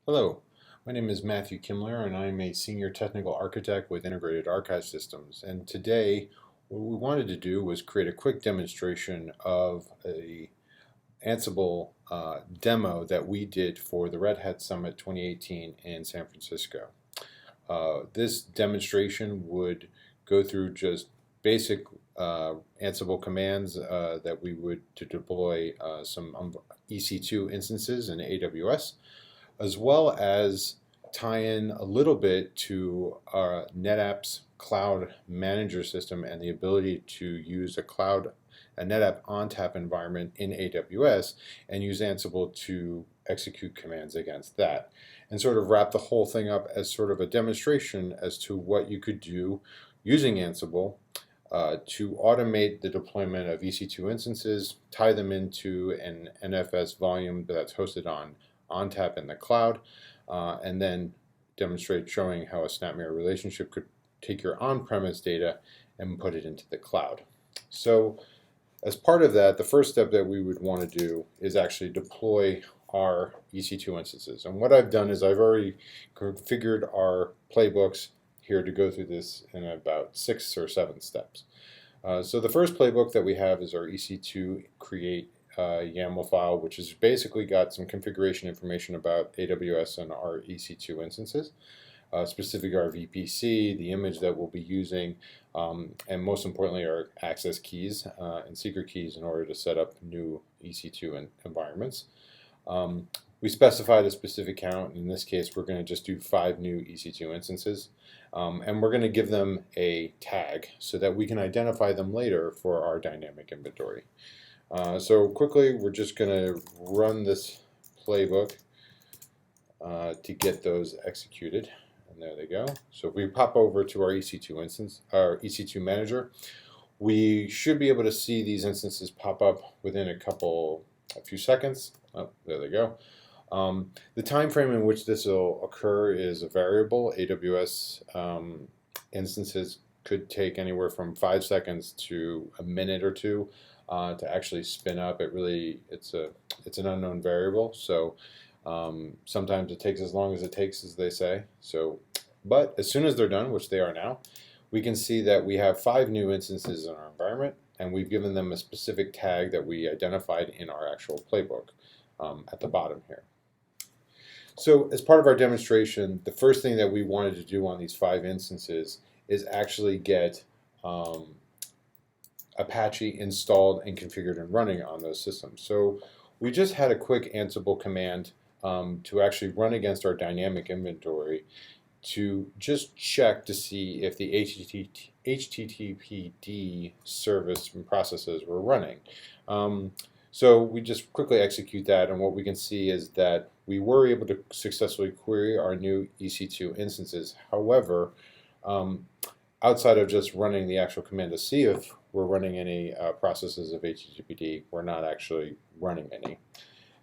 Hello, my name is Matthew Kimler and I'm a Senior Technical Architect with Integrated Archive Systems. And today what we wanted to do was create a quick demonstration of a Ansible demo that we did for the Red Hat Summit 2018 in San Francisco. This demonstration would go through just basic Ansible commands that we would to deploy some EC2 instances in AWS, as well as tie in a little bit to our NetApp's cloud manager system and the ability to use a NetApp ONTAP environment in AWS and use Ansible to execute commands against that, and sort of wrap the whole thing up as sort of a demonstration as to what you could do using Ansible to automate the deployment of EC2 instances, tie them into an NFS volume that's hosted on ONTAP in the cloud, and then demonstrate showing how a SnapMirror relationship could take your on-premise data and put it into the cloud. So as part of that, the first step that we would want to do is actually deploy our EC2 instances. And what I've done is I've already configured our playbooks here to go through this in about 6 or 7 steps. So the first playbook that we have is our EC2 create YAML file, which has basically got some configuration information about AWS and our EC2 instances, specifically our VPC, the image that we'll be using, and most importantly our access keys and secret keys in order to set up new EC2 environments. We specified a specific count. In this case, we're going to just do 5 new EC2 instances, and we're going to give them a tag so that we can identify them later for our dynamic inventory. So quickly, we're just going to run this playbook to get those executed, and there they go. So if we pop over to our EC2 instance, our EC2 manager, we should be able to see these instances pop up within a few seconds. Oh, there they go. The time frame in which this will occur is a variable. AWS instances could take anywhere from 5 seconds to a minute or two to actually spin up. It's an unknown variable, so sometimes it takes as long as it takes, as they say. So, but as soon as they're done, which they are now, we can see that we have 5 new instances in our environment, and we've given them a specific tag that we identified in our actual playbook at the bottom here. So as part of our demonstration, the first thing that we wanted to do on these 5 instances is actually get Apache installed and configured and running on those systems. So we just had a quick Ansible command to actually run against our dynamic inventory to just check to see if the HTTPD service and processes were running. So we just quickly execute that, and what we can see is that we were able to successfully query our new EC2 instances. However, outside of just running the actual command to see if we're running any processes of HTTPD, we're not actually running any.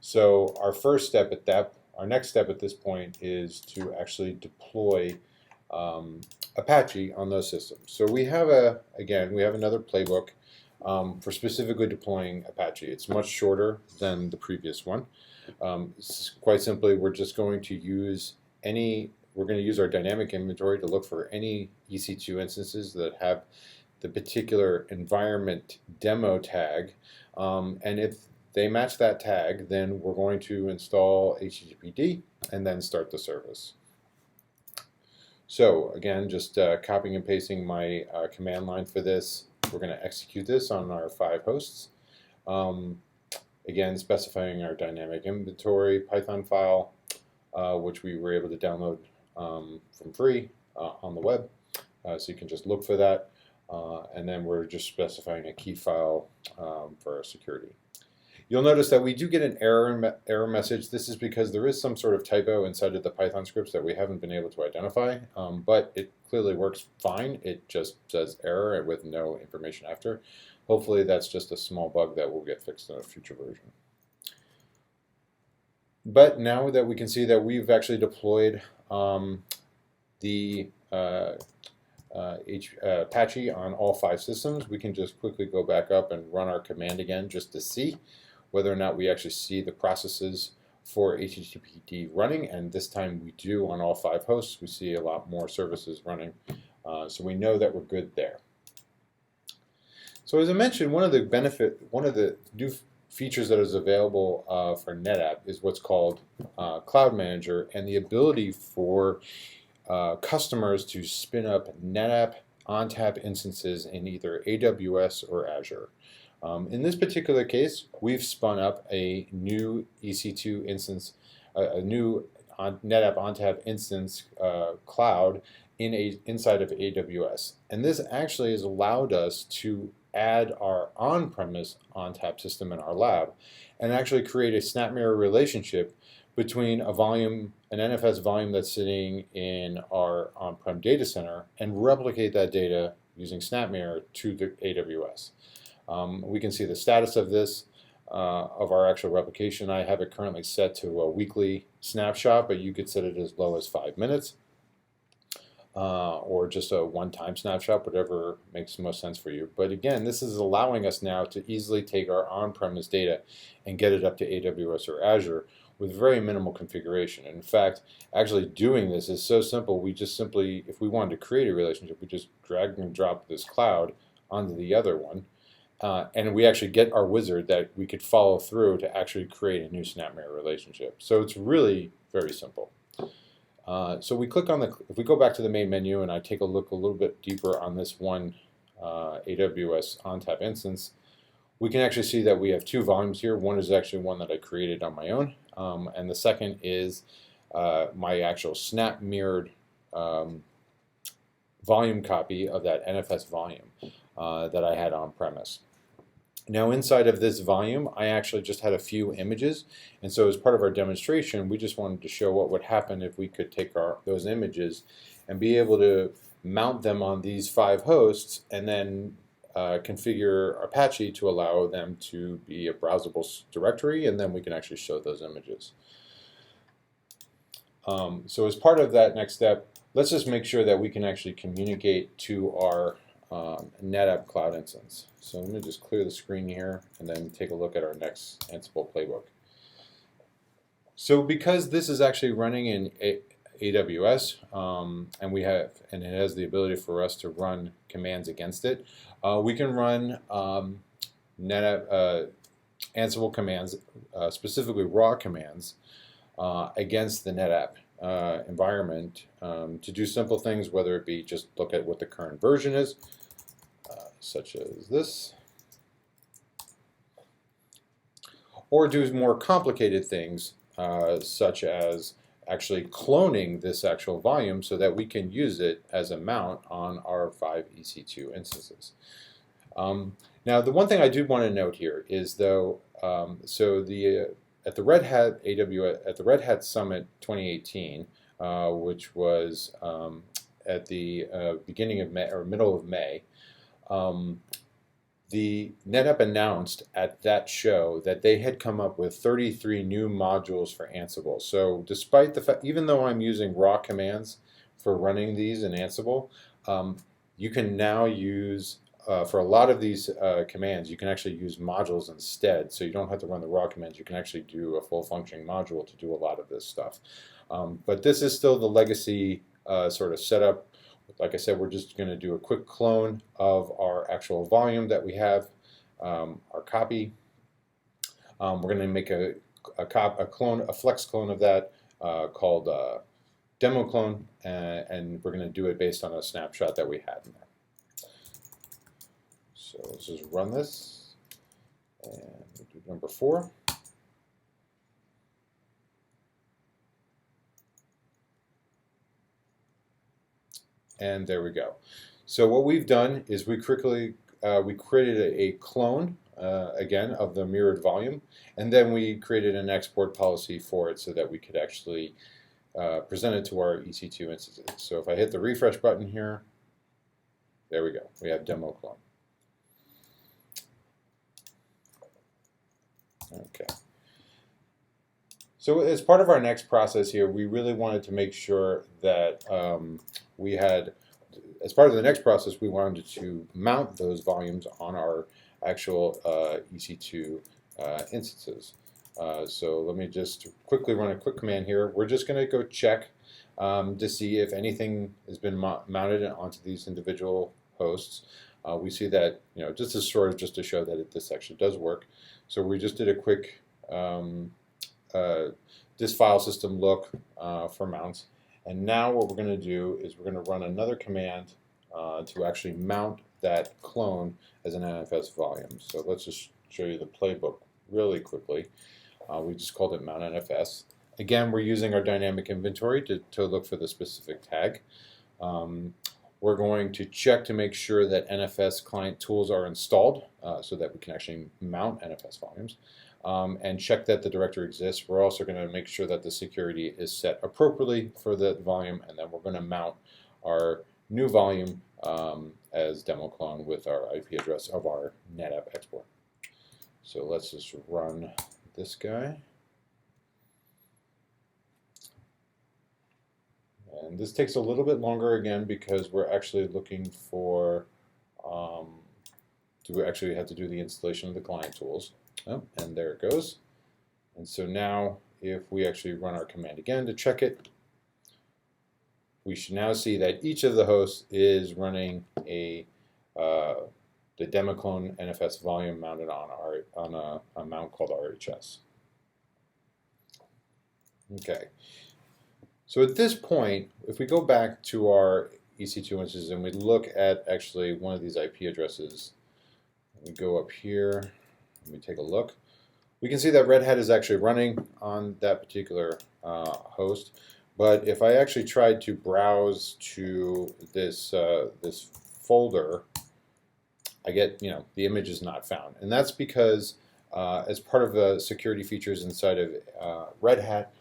So our next step at this point is to actually deploy Apache on those systems. So we have another playbook for specifically deploying Apache. It's much shorter than the previous one. Quite simply, we're just going to use our dynamic inventory to look for any EC2 instances that have the particular environment demo tag, and if they match that tag, then we're going to install HTTPD and then start the service. So again, just copying and pasting my command line for this. We're going to execute this on our 5 hosts. Again, specifying our dynamic inventory Python file, which we were able to download from free on the web. So you can just look for that. And then we're just specifying a key file for our security. You'll notice that we do get an error message. This is because there is some sort of typo inside of the Python scripts that we haven't been able to identify, but it clearly works fine. It just says error with no information after. Hopefully that's just a small bug that will get fixed in a future version. But now that we can see that we've actually deployed the Apache on all 5 systems, we can just quickly go back up and run our command again just to see whether or not we actually see the processes for HTTPD running, and this time we do on all 5 hosts. We see a lot more services running, so we know that we're good there. So as I mentioned, one of the new features that is available for NetApp is what's called Cloud Manager, and the ability for customers to spin up NetApp ONTAP instances in either AWS or Azure. In this particular case, we've spun up a new EC2 instance, a new NetApp ONTAP instance cloud inside of AWS. And this actually has allowed us to add our on-premise ONTAP system in our lab and actually create a SnapMirror relationship between a volume, an NFS volume that's sitting in our on-prem data center, and replicate that data using SnapMirror to the AWS. We can see the status of this, of our actual replication. I have it currently set to a weekly snapshot, but you could set it as low as 5 minutes, or just a one-time snapshot, whatever makes the most sense for you. But again, this is allowing us now to easily take our on-premise data and get it up to AWS or Azure with very minimal configuration. In fact, actually doing this is so simple. We just simply, if we wanted to create a relationship, we just drag and drop this cloud onto the other one, and we actually get our wizard that we could follow through to actually create a new SnapMirror relationship. So it's really very simple. So we click on if we go back to the main menu and I take a look a little bit deeper on this one AWS ONTAP instance, we can actually see that we have 2 volumes here. One is actually one that I created on my own, and the second is my actual snap mirrored volume copy of that NFS volume that I had on premise. Now inside of this volume, I actually just had a few images, and so as part of our demonstration, we just wanted to show what would happen if we could take those images and be able to mount them on these 5 hosts and then configure Apache to allow them to be a browsable directory, and then we can actually show those images. So as part of that next step, let's just make sure that we can actually communicate to our NetApp Cloud instance. So let me just clear the screen here and then take a look at our next Ansible playbook. So because this is actually running in AWS, and it has the ability for us to run commands against it, we can run NetApp Ansible commands, specifically raw commands, against the NetApp environment to do simple things, whether it be just look at what the current version is, such as this, or do more complicated things, such as actually cloning this actual volume so that we can use it as a mount on our 5 EC2 instances. Now, the one thing I do want to note here is, though, at the Red Hat Summit 2018, which was at the beginning of May or middle of May, the NetApp announced at that show that they had come up with 33 new modules for Ansible. So despite the fact, even though I'm using raw commands for running these in Ansible, you can now use, for a lot of these commands, you can actually use modules instead. So you don't have to run the raw commands. You can actually do a full functioning module to do a lot of this stuff. But this is still the legacy sort of setup. Like I said, we're just going to do a quick clone of our actual volume that we have, our copy. We're going to make a flex clone of that called demo clone, and we're going to do it based on a snapshot that we had in there. So let's just run this, and we'll do number 4. And there we go. So what we've done is we created a clone, again, of the mirrored volume, and then we created an export policy for it so that we could actually present it to our EC2 instances. So if I hit the refresh button here, there we go. We have demo clone. Okay. So as part of our next process here, we really wanted to make sure that we had, as part of the next process, we wanted to mount those volumes on our actual EC2 instances. So let me just quickly run a quick command here. We're just going to go check to see if anything has been mounted onto these individual hosts. We see that, just as sort of just to show that this actually does work. So we just did a quick this file system look for mounts. And now what we're going to do is we're going to run another command to actually mount that clone as an NFS volume. So let's just show you the playbook really quickly. We just called it mount NFS. Again, we're using our dynamic inventory to look for the specific tag. We're going to check to make sure that NFS client tools are installed so that we can actually mount NFS volumes. And check that the directory exists. We're also going to make sure that the security is set appropriately for that volume, and then we're going to mount our new volume as demo clone with our IP address of our NetApp export. So let's just run this guy. And this takes a little bit longer again because we're actually looking for, we actually have to do the installation of the client tools. Oh, and there it goes. And so now if we actually run our command again to check it, we should now see that each of the hosts is running the demo clone NFS volume mounted on a mount called RHS. Okay. So at this point, if we go back to our EC2 instances and we look at actually one of these IP addresses, we go up here, and we take a look, we can see that Red Hat is actually running on that particular host. But if I actually tried to browse to this this folder, I get, the image is not found. And that's because as part of the security features inside of Red Hat,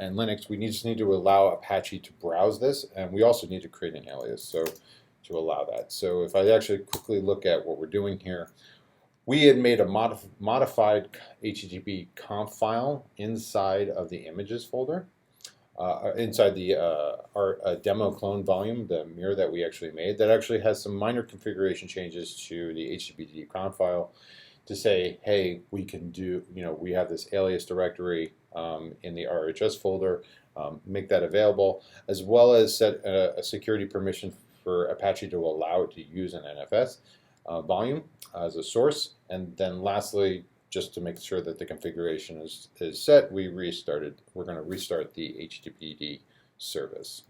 and Linux, we just need to allow Apache to browse this, and we also need to create an alias to allow that. So if I actually quickly look at what we're doing here, we had made a modified HTTP conf file inside of the images folder, inside the our demo clone volume, the mirror that we actually made, that actually has some minor configuration changes to the HTTP conf file to say, hey, we can do, we have this alias directory in the RHS folder, make that available, as well as set a security permission for Apache to allow it to use an NFS volume as a source. And then lastly, just to make sure that the configuration is set, we're going to restart the HTTPD service.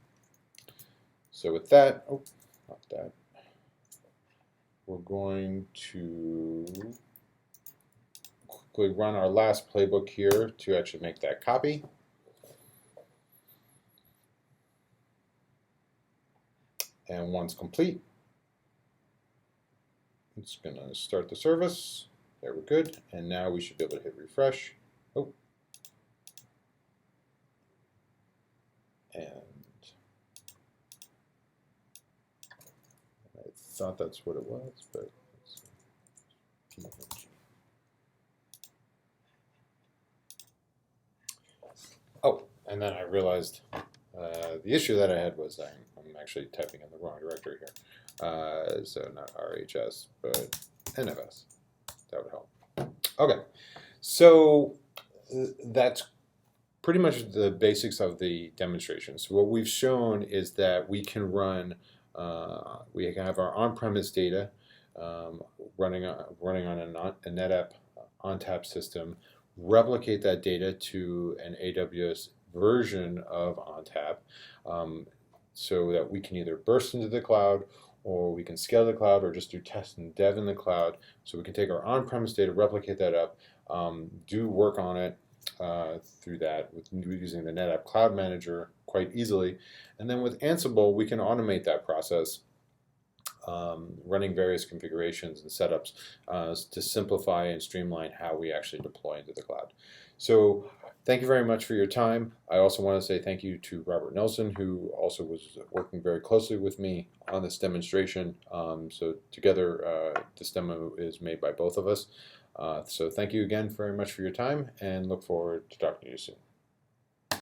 So with that, not that, we're going to quickly run our last playbook here to actually make that copy. And once complete, it's going to start the service. There, we're good. And now we should be able to hit refresh. Oh. And I thought that's what it was, but oh, and then I realized the issue that I had was I'm actually typing in the wrong directory here. So not RHS, but NFS. That would help. Okay, so that's pretty much the basics of the demonstration. So what we've shown is that we can run, we can have our on-premise data running on a NetApp ONTAP system, replicate that data to an AWS version of ONTAP so that we can either burst into the cloud, or we can scale the cloud, or just do test and dev in the cloud. So we can take our on-premise data, replicate that up, do work on it through that using the NetApp Cloud Manager quite easily. And then with Ansible, we can automate that process, running various configurations and setups to simplify and streamline how we actually deploy into the cloud. So thank you very much for your time. I also want to say thank you to Robert Nelson, who also was working very closely with me on this demonstration. So together, this demo is made by both of us. So thank you again very much for your time, and look forward to talking to you soon.